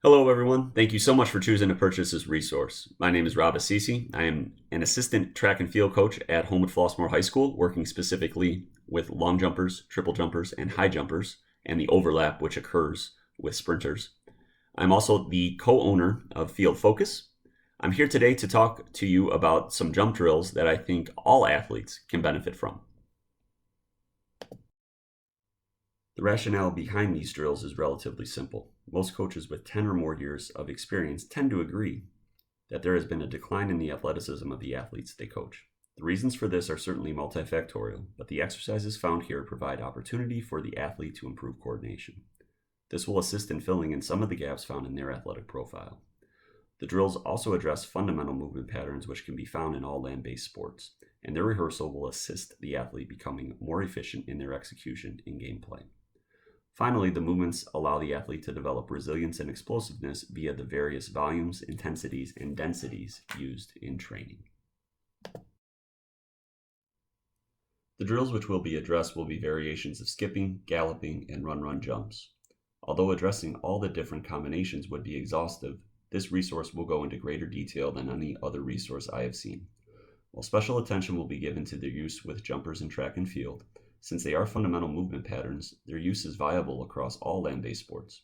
Hello, everyone. Thank you so much for choosing to purchase this resource. My name is Rob Assise. I am an assistant track and field coach at Homewood Flossmoor High School, working specifically with long jumpers, triple jumpers, and high jumpers, and the overlap which occurs with sprinters. I'm also the co-owner of Field Focus. I'm here today to talk to you about some jump drills that I think all athletes can benefit from. The rationale behind these drills is relatively simple. Most coaches with 10 or more years of experience tend to agree that there has been a decline in the athleticism of the athletes they coach. The reasons for this are certainly multifactorial, but the exercises found here provide opportunity for the athlete to improve coordination. This will assist in filling in some of the gaps found in their athletic profile. The drills also address fundamental movement patterns which can be found in all land-based sports, and their rehearsal will assist the athlete becoming more efficient in their execution in gameplay. Finally, the movements allow the athlete to develop resilience and explosiveness via the various volumes, intensities, and densities used in training. The drills which will be addressed will be variations of skipping, galloping, and run-run jumps. Although addressing all the different combinations would be exhaustive, this resource will go into greater detail than any other resource I have seen. While special attention will be given to their use with jumpers in track and field, since they are fundamental movement patterns, their use is viable across all land-based sports.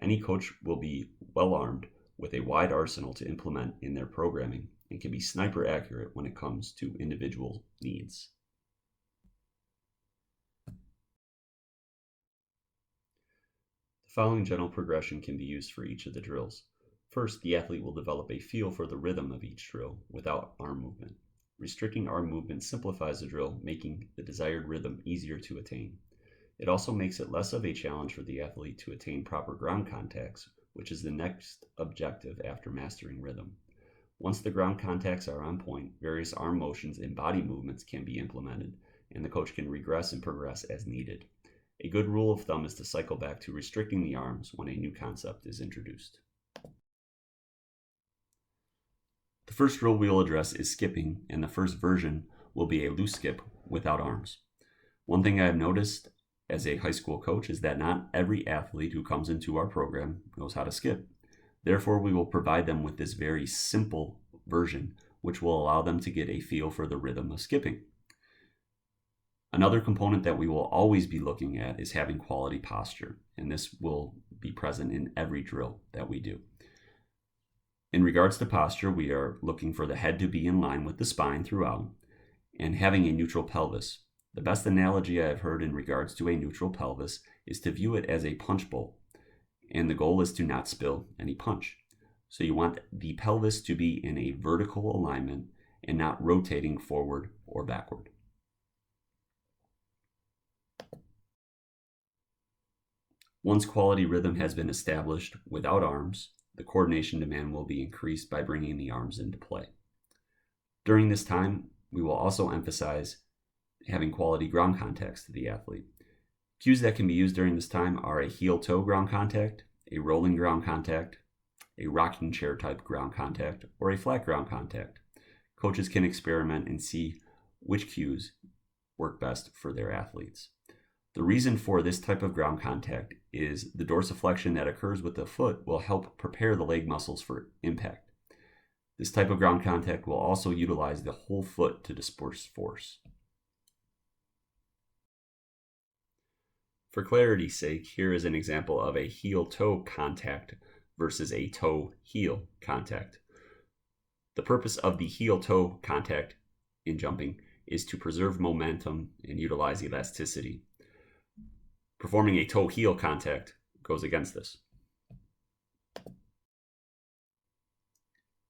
Any coach will be well armed with a wide arsenal to implement in their programming and can be sniper accurate when it comes to individual needs. The following general progression can be used for each of the drills. First, the athlete will develop a feel for the rhythm of each drill without arm movement. Restricting arm movement simplifies the drill, making the desired rhythm easier to attain. It also makes it less of a challenge for the athlete to attain proper ground contacts, which is the next objective after mastering rhythm. Once the ground contacts are on point, various arm motions and body movements can be implemented, and the coach can regress and progress as needed. A good rule of thumb is to cycle back to restricting the arms when a new concept is introduced. The first drill we will address is skipping, and the first version will be a loose skip without arms. One thing I have noticed as a high school coach is that not every athlete who comes into our program knows how to skip. Therefore, we will provide them with this very simple version, which will allow them to get a feel for the rhythm of skipping. Another component that we will always be looking at is having quality posture, and this will be present in every drill that we do. In regards to posture, we are looking for the head to be in line with the spine throughout and having a neutral pelvis. The best analogy I have heard in regards to a neutral pelvis is to view it as a punch bowl, and the goal is to not spill any punch. So you want the pelvis to be in a vertical alignment and not rotating forward or backward. Once quality rhythm has been established without arms, the coordination demand will be increased by bringing the arms into play. During this time, we will also emphasize having quality ground contacts to the athlete. Cues that can be used during this time are a heel-toe ground contact, a rolling ground contact, a rocking chair type ground contact, or a flat ground contact. Coaches can experiment and see which cues work best for their athletes. The reason for this type of ground contact is the dorsiflexion that occurs with the foot will help prepare the leg muscles for impact. This type of ground contact will also utilize the whole foot to disperse force. For clarity's sake, here is an example of a heel-toe contact versus a toe-heel contact. The purpose of the heel-toe contact in jumping is to preserve momentum and utilize elasticity. Performing a toe-heel contact goes against this.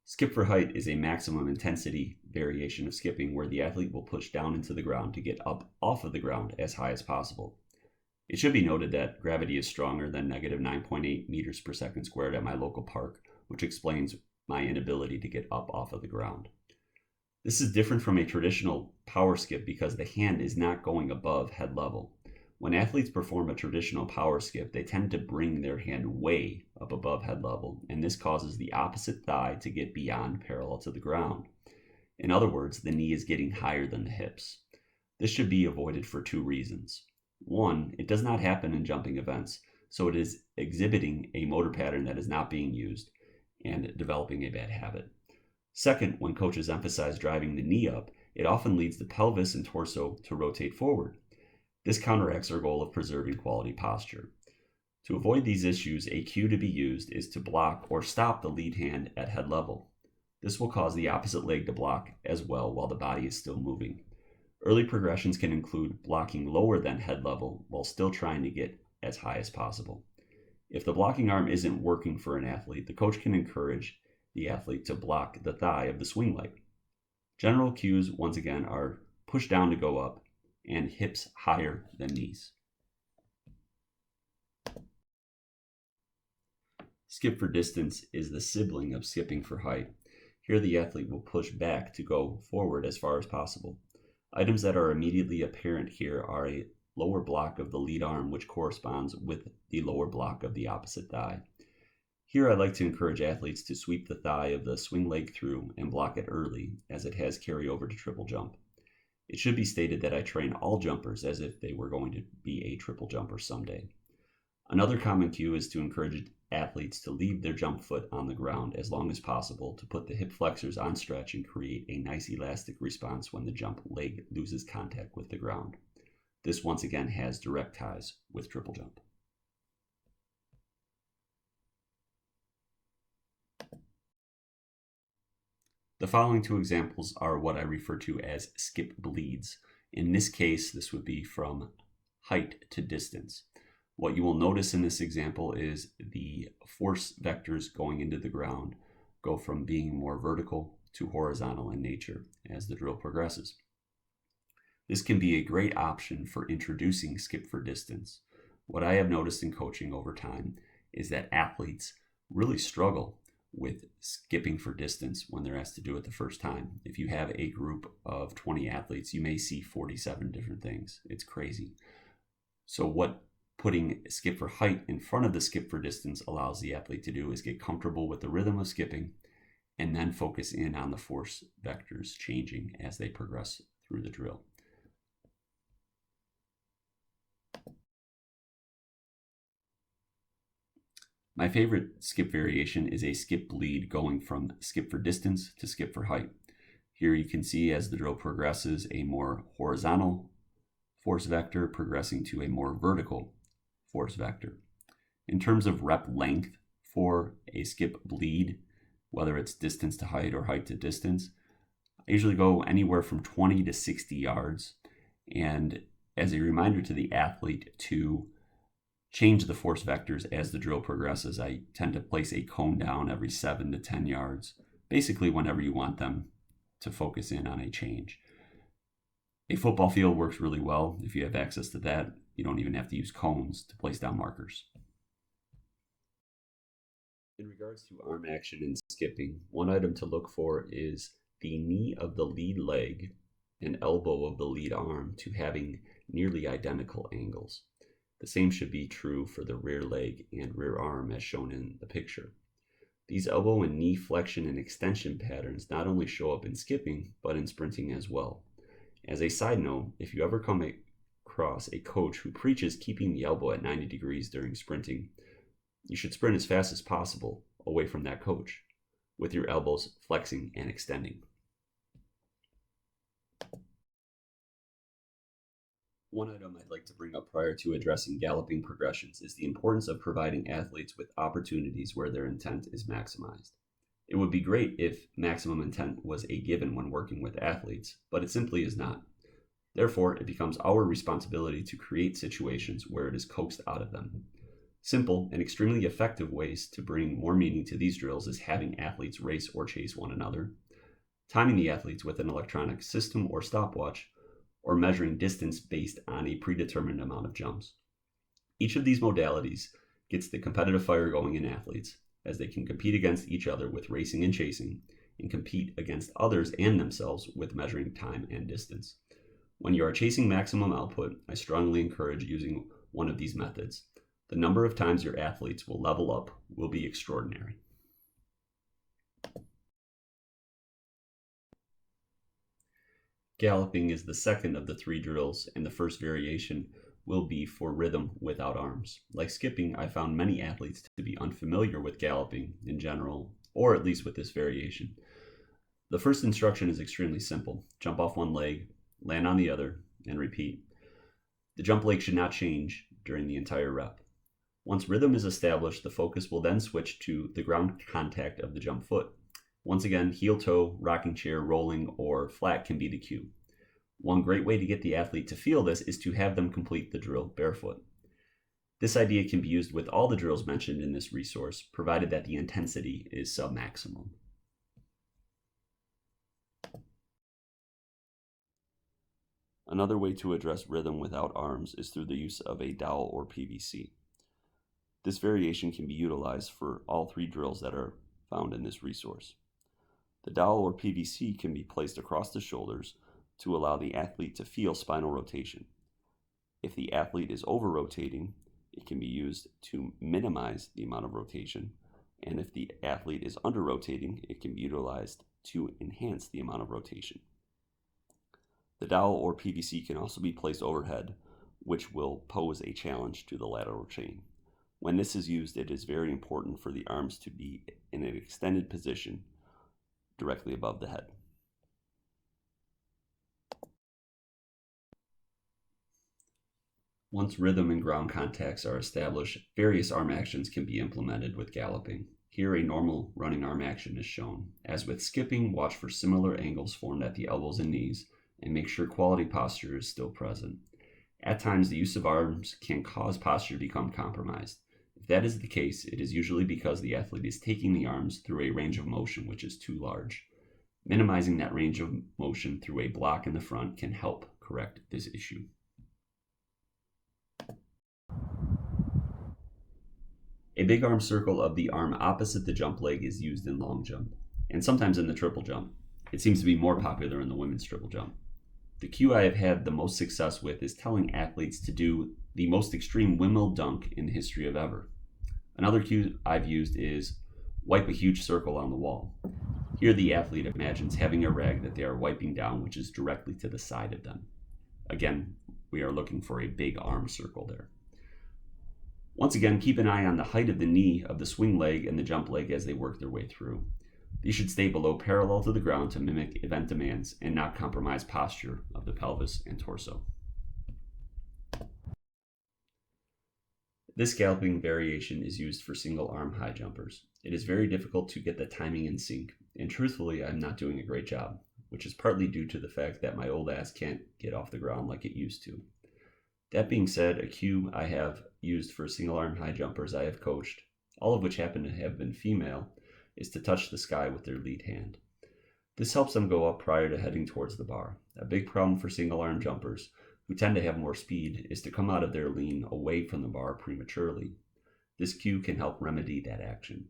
Skip for height is a maximum intensity variation of skipping where the athlete will push down into the ground to get up off of the ground as high as possible. It should be noted that gravity is stronger than negative 9.8 meters per second squared at my local park, which explains my inability to get up off of the ground. This is different from a traditional power skip because the hand is not going above head level. When athletes perform a traditional power skip, they tend to bring their hand way up above head level, and this causes the opposite thigh to get beyond parallel to the ground. In other words, the knee is getting higher than the hips. This should be avoided for two reasons. One, it does not happen in jumping events, So it is exhibiting a motor pattern that is not being used and developing a bad habit. Second, when coaches emphasize driving the knee up, it often leads the pelvis and torso to rotate forward. This counteracts our goal of preserving quality posture. To avoid these issues, a cue to be used is to block or stop the lead hand at head level. This will cause the opposite leg to block as well while the body is still moving. Early progressions can include blocking lower than head level while still trying to get as high as possible. If the blocking arm isn't working for an athlete, the coach can encourage the athlete to block the thigh of the swing leg. General cues, once again, are push down to go up and hips higher than knees. Skip for distance is the sibling of skipping for height. Here the athlete will push back to go forward as far as possible. Items that are immediately apparent here are a lower block of the lead arm, which corresponds with the lower block of the opposite thigh. Here I like to encourage athletes to sweep the thigh of the swing leg through and block it early, as it has carryover to triple jump. It should be stated that I train all jumpers as if they were going to be a triple jumper someday. Another common cue is to encourage athletes to leave their jump foot on the ground as long as possible to put the hip flexors on stretch and create a nice elastic response when the jump leg loses contact with the ground. This once again has direct ties with triple jump. The following two examples are what I refer to as skip bleeds. In this case, this would be from height to distance. What you will notice in this example is the force vectors going into the ground go from being more vertical to horizontal in nature as the drill progresses. This can be a great option for introducing skip for distance. What I have noticed in coaching over time is that athletes really struggle with skipping for distance when they're asked to do it the first time. If you have a group of 20 athletes, you may see 47 different things. It's crazy. So what putting skip for height in front of the skip for distance allows the athlete to do is get comfortable with the rhythm of skipping and then focus in on the force vectors changing as they progress through the drill. My favorite skip variation is a skip bleed going from skip for distance to skip for height. Here you can see as the drill progresses a more horizontal force vector progressing to a more vertical force vector. In terms of rep length for a skip bleed, whether it's distance to height or height to distance, I usually go anywhere from 20 to 60 yards. And as a reminder to the athlete to change the force vectors as the drill progresses, I tend to place a cone down every 7 to 10 yards, basically whenever you want them to focus in on a change. A football field works really well. If you have access to that, you don't even have to use cones to place down markers. In regards to arm action and skipping, one item to look for is the knee of the lead leg and elbow of the lead arm to having nearly identical angles. The same should be true for the rear leg and rear arm as shown in the picture. These elbow and knee flexion and extension patterns not only show up in skipping, but in sprinting as well. As a side note, if you ever come across a coach who preaches keeping the elbow at 90 degrees during sprinting, you should sprint as fast as possible away from that coach, with your elbows flexing and extending. One item I'd like to bring up prior to addressing galloping progressions is the importance of providing athletes with opportunities where their intent is maximized. It would be great if maximum intent was a given when working with athletes, but it simply is not. Therefore, it becomes our responsibility to create situations where it is coaxed out of them. Simple and extremely effective ways to bring more meaning to these drills is having athletes race or chase one another, timing the athletes with an electronic system or stopwatch, or measuring distance based on a predetermined amount of jumps. Each of these modalities gets the competitive fire going in athletes, as they can compete against each other with racing and chasing, and compete against others and themselves with measuring time and distance. When you are chasing maximum output, I strongly encourage using one of these methods. The number of times your athletes will level up will be extraordinary. Galloping is the second of the three drills and the first variation will be for rhythm without arms. Like skipping, I found many athletes to be unfamiliar with galloping in general, or at least with this variation. The first instruction is extremely simple. Jump off one leg, land on the other, and repeat. The jump leg should not change during the entire rep. Once rhythm is established, the focus will then switch to the ground contact of the jump foot. Once again, heel toe, rocking chair, rolling, or flat can be the cue. One great way to get the athlete to feel this is to have them complete the drill barefoot. This idea can be used with all the drills mentioned in this resource, provided that the intensity is sub-maximum. Another way to address rhythm without arms is through the use of a dowel or PVC. This variation can be utilized for all three drills that are found in this resource. The dowel or PVC can be placed across the shoulders to allow the athlete to feel spinal rotation. If the athlete is over-rotating, it can be used to minimize the amount of rotation, and if the athlete is under-rotating, it can be utilized to enhance the amount of rotation. The dowel or PVC can also be placed overhead, which will pose a challenge to the lateral chain. When this is used, it is very important for the arms to be in an extended position directly above the head. Once rhythm and ground contacts are established, various arm actions can be implemented with galloping. Here, a normal running arm action is shown. As with skipping, watch for similar angles formed at the elbows and knees, and make sure quality posture is still present. At times, the use of arms can cause posture to become compromised. If that is the case, it is usually because the athlete is taking the arms through a range of motion which is too large. Minimizing that range of motion through a block in the front can help correct this issue. A big arm circle of the arm opposite the jump leg is used in long jump, and sometimes in the triple jump. It seems to be more popular in the women's triple jump. The cue I have had the most success with is telling athletes to do the most extreme windmill dunk in the history of ever. Another cue I've used is wipe a huge circle on the wall. Here the athlete imagines having a rag that they are wiping down, which is directly to the side of them. Again, we are looking for a big arm circle there. Once again, keep an eye on the height of the knee of the swing leg and the jump leg as they work their way through. These should stay below parallel to the ground to mimic event demands and not compromise posture of the pelvis and torso. This galloping variation is used for single arm high jumpers. It is very difficult to get the timing in sync, and truthfully, I'm not doing a great job, which is partly due to the fact that my old ass can't get off the ground like it used to. That being said, a cue I have used for single arm high jumpers I have coached, all of which happen to have been female, is to touch the sky with their lead hand. This helps them go up prior to heading towards the bar. A big problem for single arm jumpers, who tend to have more speed, is to come out of their lean away from the bar prematurely. This cue can help remedy that action.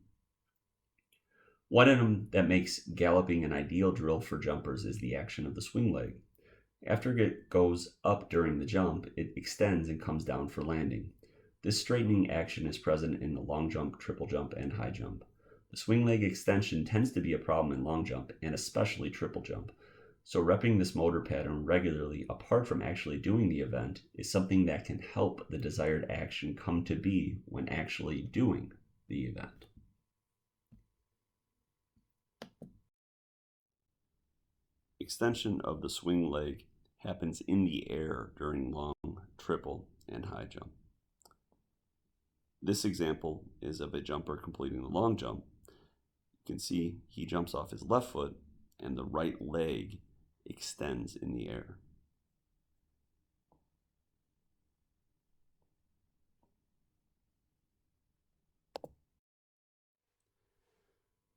One item that makes galloping an ideal drill for jumpers is the action of the swing leg. After it goes up during the jump, it extends and comes down for landing. This straightening action is present in the long jump, triple jump, and high jump. The swing leg extension tends to be a problem in long jump, and especially triple jump. So repping this motor pattern regularly, apart from actually doing the event, is something that can help the desired action come to be when actually doing the event. Extension of the swing leg happens in the air during long, triple, and high jump. This example is of a jumper completing the long jump. You can see he jumps off his left foot and the right leg extends in the air.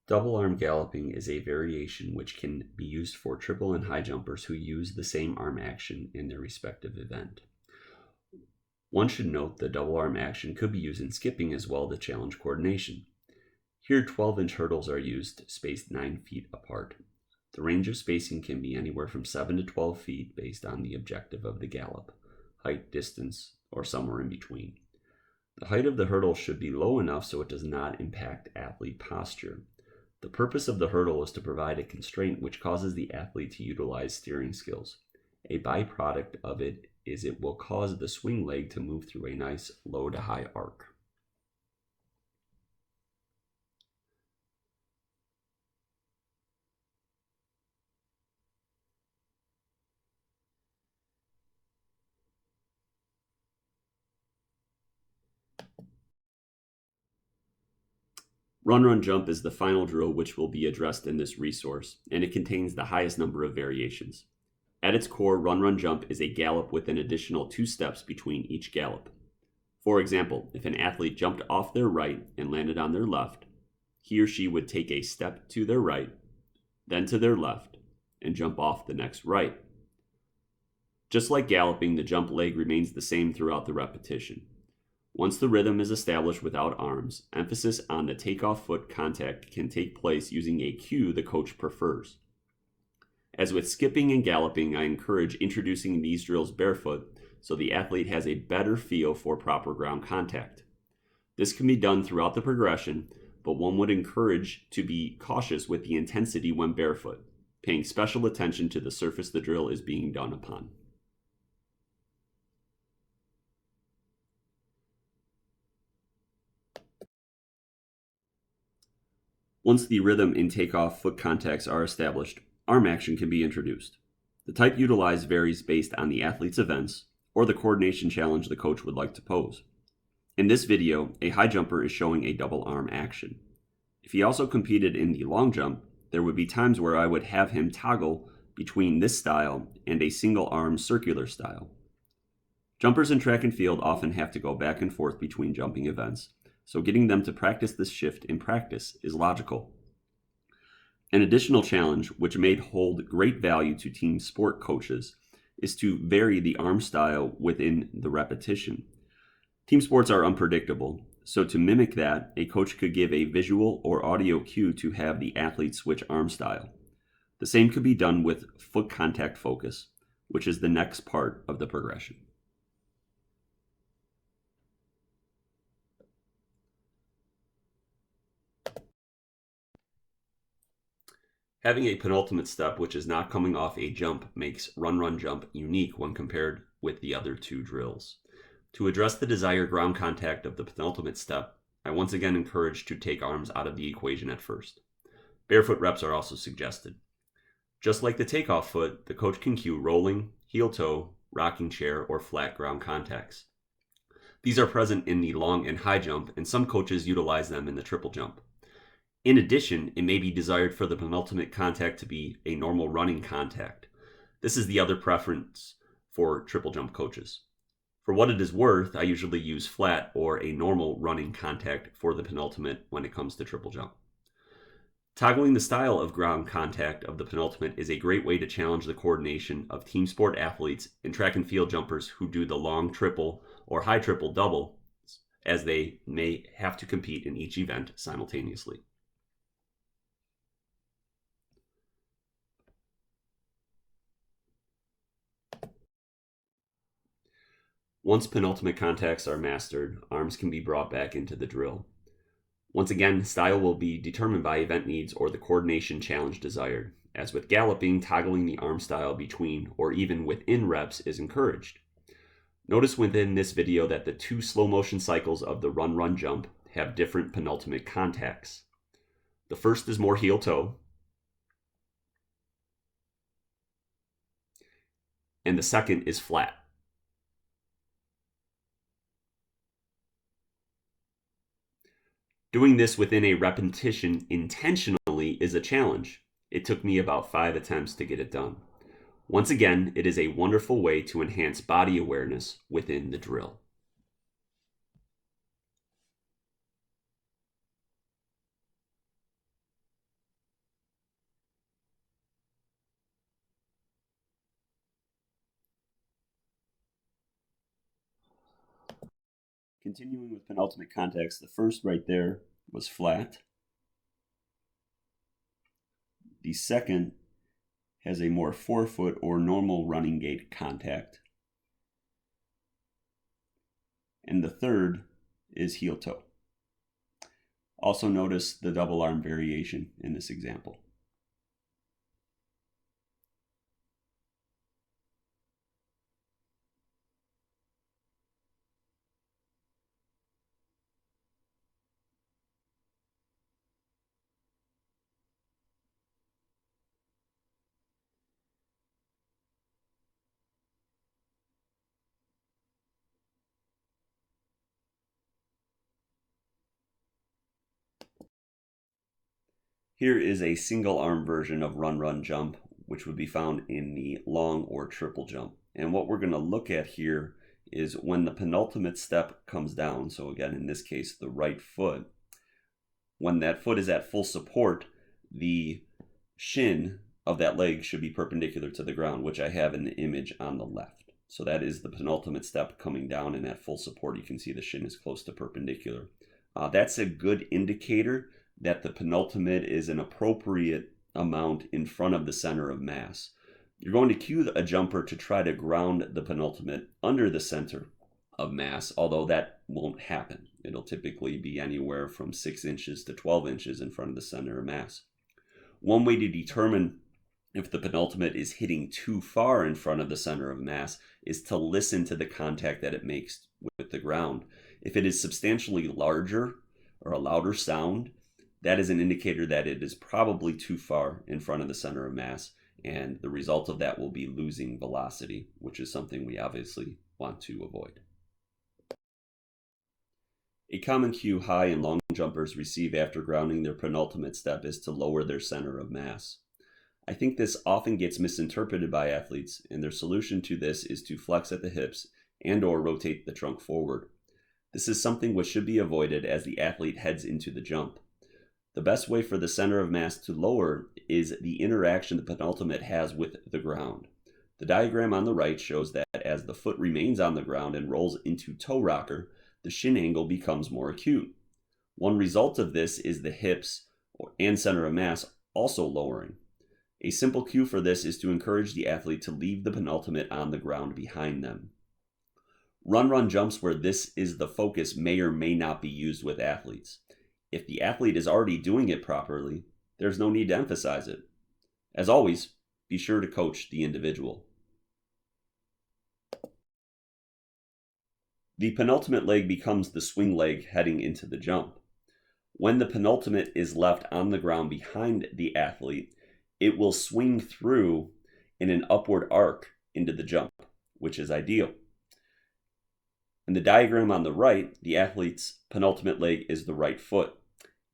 Double arm galloping is a variation which can be used for triple and high jumpers who use the same arm action in their respective event. One should note the double arm action could be used in skipping as well to challenge coordination. Here 12-inch hurdles are used, spaced 9 feet apart. The range of spacing can be anywhere from 7 to 12 feet based on the objective of the gallop, height, distance, or somewhere in between. The height of the hurdle should be low enough so it does not impact athlete posture. The purpose of the hurdle is to provide a constraint which causes the athlete to utilize steering skills. A byproduct of it is it will cause the swing leg to move through a nice low to high arc. Run, run, jump is the final drill which will be addressed in this resource, and it contains the highest number of variations. At its core, run, run, jump is a gallop with an additional 2 steps between each gallop. For example, if an athlete jumped off their right and landed on their left, he or she would take a step to their right, then to their left, and jump off the next right. Just like galloping, the jump leg remains the same throughout the repetition. Once the rhythm is established without arms, emphasis on the takeoff foot contact can take place using a cue the coach prefers. As with skipping and galloping, I encourage introducing these drills barefoot so the athlete has a better feel for proper ground contact. This can be done throughout the progression, but one would encourage to be cautious with the intensity when barefoot, paying special attention to the surface the drill is being done upon. Once the rhythm and takeoff foot contacts are established, arm action can be introduced. The type utilized varies based on the athlete's events or the coordination challenge the coach would like to pose. In this video, a high jumper is showing a double arm action. If he also competed in the long jump, there would be times where I would have him toggle between this style and a single arm circular style. Jumpers in track and field often have to go back and forth between jumping events, so getting them to practice this shift in practice is logical. An additional challenge, which may hold great value to team sport coaches, is to vary the arm style within the repetition. Team sports are unpredictable, so to mimic that, a coach could give a visual or audio cue to have the athlete switch arm style. The same could be done with foot contact focus, which is the next part of the progression. Having a penultimate step which is not coming off a jump makes run, run, jump unique when compared with the other 2 drills. To address the desired ground contact of the penultimate step, I once again encourage to take arms out of the equation at first. Barefoot reps are also suggested. Just like the takeoff foot, the coach can cue rolling, heel toe, rocking chair, or flat ground contacts. These are present in the long and high jump, and some coaches utilize them in the triple jump. In addition, it may be desired for the penultimate contact to be a normal running contact. This is the other preference for triple jump coaches. For what it is worth, I usually use flat or a normal running contact for the penultimate when it comes to triple jump. Toggling the style of ground contact of the penultimate is a great way to challenge the coordination of team sport athletes and track and field jumpers who do the long triple or high triple double, as they may have to compete in each event simultaneously. Once penultimate contacts are mastered, arms can be brought back into the drill. Once again, style will be determined by event needs or the coordination challenge desired. As with galloping, toggling the arm style between or even within reps is encouraged. Notice within this video that the 2 slow motion cycles of the run, run, jump have different penultimate contacts. The first is more heel toe, and the second is flat. Doing this within a repetition intentionally is a challenge. It took me about 5 attempts to get it done. Once again, it is a wonderful way to enhance body awareness within the drill. Continuing with penultimate contacts, the first right there was flat. The second has a more forefoot or normal running gait contact. And the third is heel toe. Also notice the double arm variation in this example. Here is a single arm version of run, run, jump, which would be found in the long or triple jump. And what we're going to look at here is when the penultimate step comes down, so again, in this case, the right foot, when that foot is at full support, the shin of that leg should be perpendicular to the ground, which I have in the image on the left. So that is the penultimate step coming down, and at full support, you can see the shin is close to perpendicular. That's a good indicator that the penultimate is an appropriate amount in front of the center of mass. You're going to cue a jumper to try to ground the penultimate under the center of mass, although that won't happen. It'll typically be anywhere from 6 inches to 12 inches in front of the center of mass. One way to determine if the penultimate is hitting too far in front of the center of mass is to listen to the contact that it makes with the ground. If it is substantially larger or a louder sound, that is an indicator that it is probably too far in front of the center of mass, and the result of that will be losing velocity, which is something we obviously want to avoid. A common cue high and long jumpers receive after grounding their penultimate step is to lower their center of mass. I think this often gets misinterpreted by athletes, and their solution to this is to flex at the hips and/or rotate the trunk forward. This is something which should be avoided as the athlete heads into the jump. The best way for the center of mass to lower is the interaction the penultimate has with the ground. The diagram on the right shows that as the foot remains on the ground and rolls into toe rocker, the shin angle becomes more acute. One result of this is the hips and center of mass also lowering. A simple cue for this is to encourage the athlete to leave the penultimate on the ground behind them. Run, run jumps where this is the focus may or may not be used with athletes. If the athlete is already doing it properly, there's no need to emphasize it. As always, be sure to coach the individual. The penultimate leg becomes the swing leg heading into the jump. When the penultimate is left on the ground behind the athlete, it will swing through in an upward arc into the jump, which is ideal. In the diagram on the right, the athlete's penultimate leg is the right foot.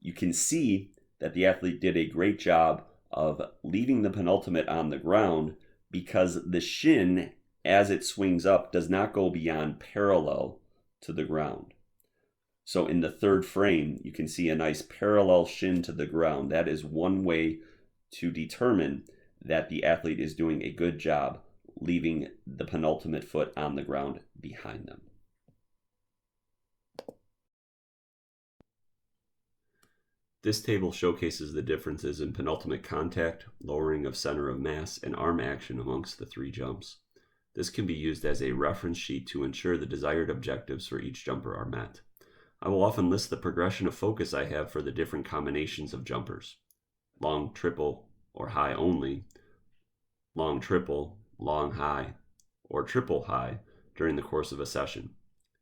You can see that the athlete did a great job of leaving the penultimate on the ground because the shin, as it swings up, does not go beyond parallel to the ground. So in the third frame, you can see a nice parallel shin to the ground. That is one way to determine that the athlete is doing a good job leaving the penultimate foot on the ground behind them. This table showcases the differences in penultimate contact, lowering of center of mass, and arm action amongst the 3 jumps. This can be used as a reference sheet to ensure the desired objectives for each jumper are met. I will often list the progression of focus I have for the different combinations of jumpers. Long triple or high only, long triple, long high, or triple high during the course of a session.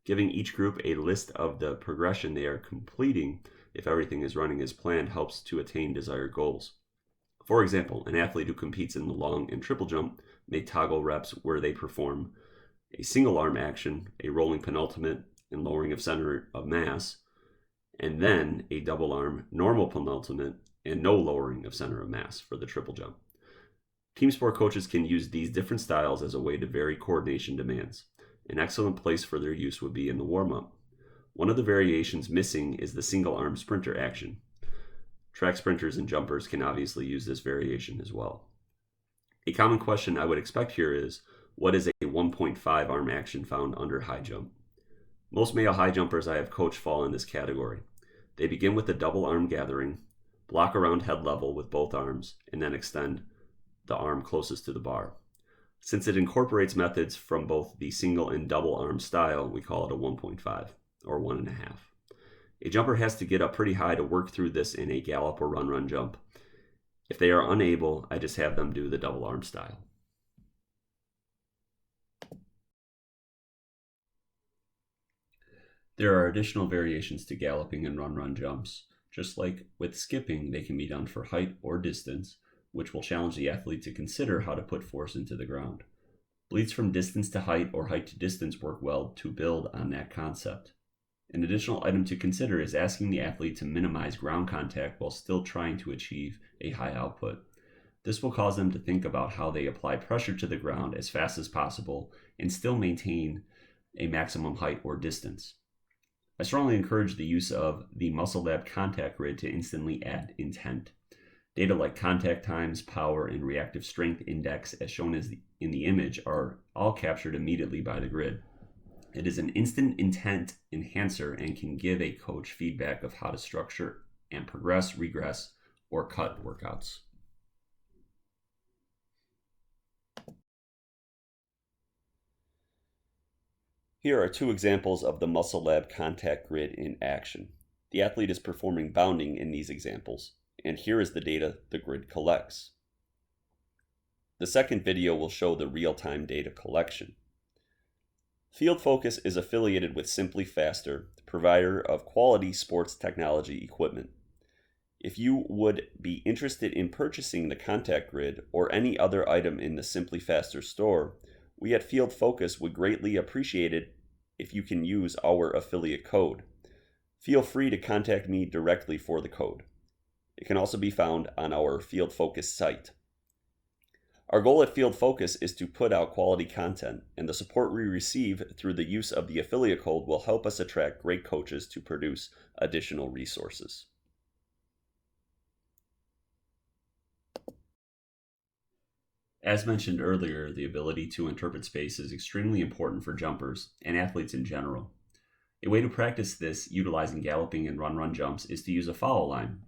Giving each group a list of the progression they are completing if everything is running as planned helps to attain desired goals. For example, an athlete who competes in the long and triple jump may toggle reps where they perform a single arm action, a rolling penultimate and lowering of center of mass, and then a double arm normal penultimate and no lowering of center of mass for the triple jump. Team sport coaches can use these different styles as a way to vary coordination demands. An excellent place for their use would be in the warm-up. One of the variations missing is the single arm sprinter action. Track sprinters and jumpers can obviously use this variation as well. A common question I would expect here is, what is a 1.5 arm action found under high jump? Most male high jumpers I have coached fall in this category. They begin with a double arm gathering, block around head level with both arms, and then extend the arm closest to the bar. Since it incorporates methods from both the single and double arm style, we call it a 1.5 or 1.5. A jumper has to get up pretty high to work through this in a gallop or run jump. If they are unable, I just have them do the double arm style. There are additional variations to galloping and run jumps. Just like with skipping, they can be done for height or distance, which will challenge the athlete to consider how to put force into the ground. Bleeds from distance to height or height to distance work well to build on that concept. An additional item to consider is asking the athlete to minimize ground contact while still trying to achieve a high output. This will cause them to think about how they apply pressure to the ground as fast as possible and still maintain a maximum height or distance. I strongly encourage the use of the Muscle Lab contact grid to instantly add intent. Data like contact times, power, and reactive strength index, as shown in the image, are all captured immediately by the grid. It is an instant intent enhancer and can give a coach feedback of how to structure and progress, regress, or cut workouts. Here are two examples of the Muscle Lab contact grid in action. The athlete is performing bounding in these examples, and here is the data the grid collects. The second video will show the real-time data collection. Field Focus is affiliated with Simply Faster, the provider of quality sports technology equipment. If you would be interested in purchasing the contact grid or any other item in the Simply Faster store, we at Field Focus would greatly appreciate it if you can use our affiliate code. Feel free to contact me directly for the code. It can also be found on our Field Focus site. Our goal at Field Focus is to put out quality content, and the support we receive through the use of the affiliate code will help us attract great coaches to produce additional resources. As mentioned earlier, the ability to interpret space is extremely important for jumpers and athletes in general. A way to practice this utilizing galloping and run-run jumps is to use a foul line.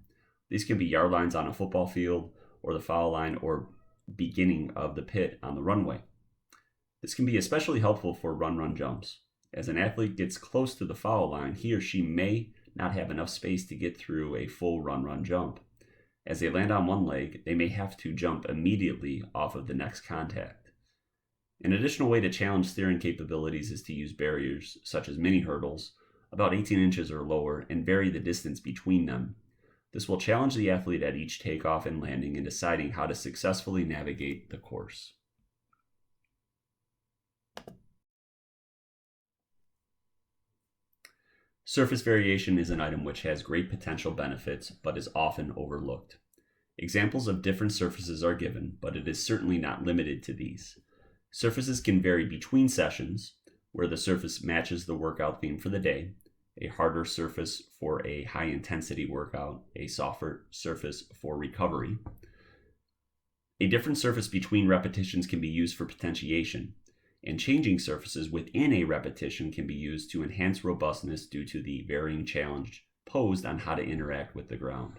These can be yard lines on a football field, or the foul line or beginning of the pit on the runway. This can be especially helpful for run-run jumps. As an athlete gets close to the foul line, he or she may not have enough space to get through a full run-run jump. As they land on one leg, they may have to jump immediately off of the next contact. An additional way to challenge steering capabilities is to use barriers, such as mini hurdles, about 18 inches or lower, and vary the distance between them. This will challenge the athlete at each takeoff and landing in deciding how to successfully navigate the course. Surface variation is an item which has great potential benefits, but is often overlooked. Examples of different surfaces are given, but it is certainly not limited to these. Surfaces can vary between sessions, where the surface matches the workout theme for the day, a harder surface for a high-intensity workout, a softer surface for recovery. A different surface between repetitions can be used for potentiation, and changing surfaces within a repetition can be used to enhance robustness due to the varying challenge posed on how to interact with the ground.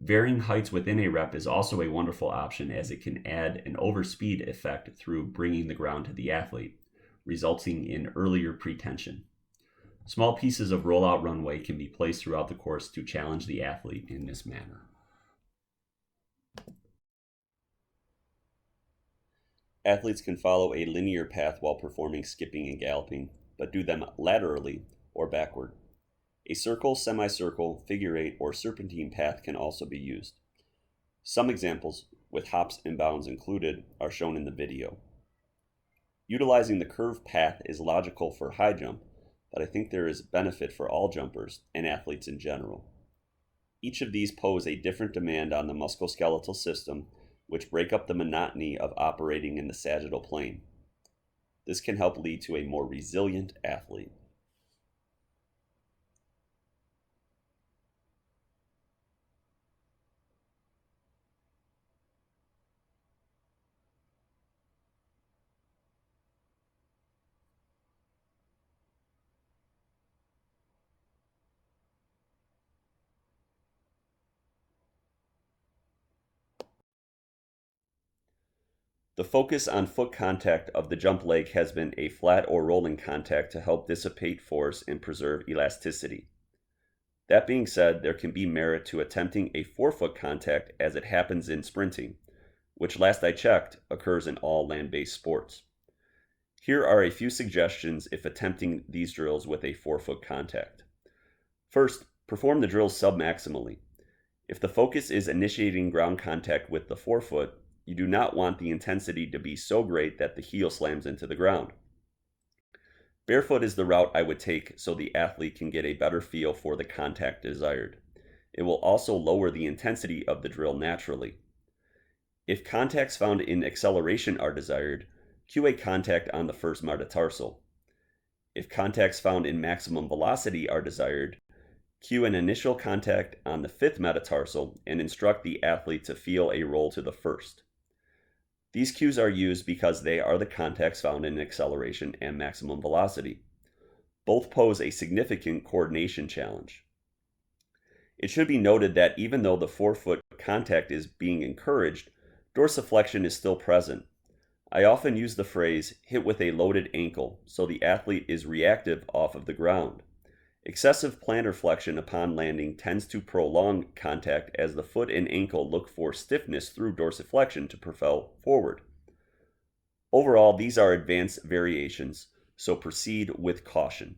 Varying heights within a rep is also a wonderful option, as it can add an overspeed effect through bringing the ground to the athlete, resulting in earlier pretension. Small pieces of rollout runway can be placed throughout the course to challenge the athlete in this manner. Athletes can follow a linear path while performing skipping and galloping, but do them laterally or backward. A circle, semicircle, figure eight, or serpentine path can also be used. Some examples, with hops and bounds included, are shown in the video. Utilizing the curved path is logical for high jump, but I think there is benefit for all jumpers and athletes in general. Each of these pose a different demand on the musculoskeletal system, which break up the monotony of operating in the sagittal plane. This can help lead to a more resilient athlete. The focus on foot contact of the jump leg has been a flat or rolling contact to help dissipate force and preserve elasticity. That being said, there can be merit to attempting a forefoot contact as it happens in sprinting, which last I checked occurs in all land-based sports. Here are a few suggestions if attempting these drills with a forefoot contact. First, perform the drills submaximally. If the focus is initiating ground contact with the forefoot, you do not want the intensity to be so great that the heel slams into the ground. Barefoot is the route I would take so the athlete can get a better feel for the contact desired. It will also lower the intensity of the drill naturally. If contacts found in acceleration are desired, cue a contact on the first metatarsal. If contacts found in maximum velocity are desired, cue an initial contact on the fifth metatarsal and instruct the athlete to feel a roll to the first. These cues are used because they are the contacts found in acceleration and maximum velocity. Both pose a significant coordination challenge. It should be noted that even though the forefoot contact is being encouraged, dorsiflexion is still present. I often use the phrase hit with a loaded ankle so the athlete is reactive off of the ground. Excessive plantar flexion upon landing tends to prolong contact as the foot and ankle look for stiffness through dorsiflexion to propel forward. Overall, these are advanced variations, so proceed with caution.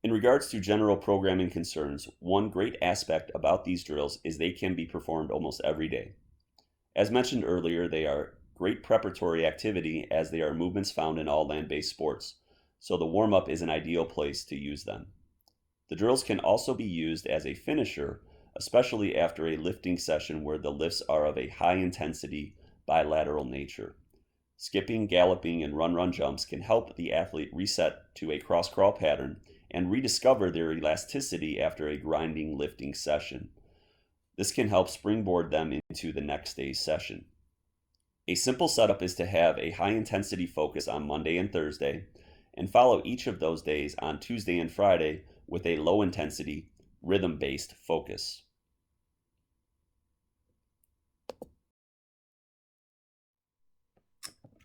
In regards to general programming concerns, one great aspect about these drills is they can be performed almost every day. As mentioned earlier, they are great preparatory activity as they are movements found in all land-based sports, so the warm-up is an ideal place to use them. The drills can also be used as a finisher, especially after a lifting session where the lifts are of a high-intensity bilateral nature. Skipping, galloping, and run-run jumps can help the athlete reset to a cross-crawl pattern and rediscover their elasticity after a grinding lifting session. This can help springboard them into the next day's session. A simple setup is to have a high-intensity focus on Monday and Thursday, and follow each of those days on Tuesday and Friday with a low-intensity, rhythm-based focus.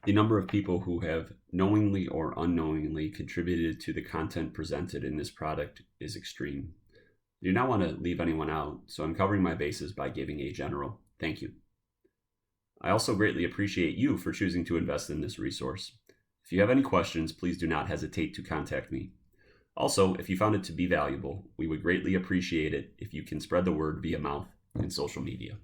The number of people who have knowingly or unknowingly contributed to the content presented in this product is extreme. I do not want to leave anyone out, so I'm covering my bases by giving a general thank you. I also greatly appreciate you for choosing to invest in this resource. If you have any questions, please do not hesitate to contact me. Also, if you found it to be valuable, we would greatly appreciate it if you can spread the word via mouth and social media.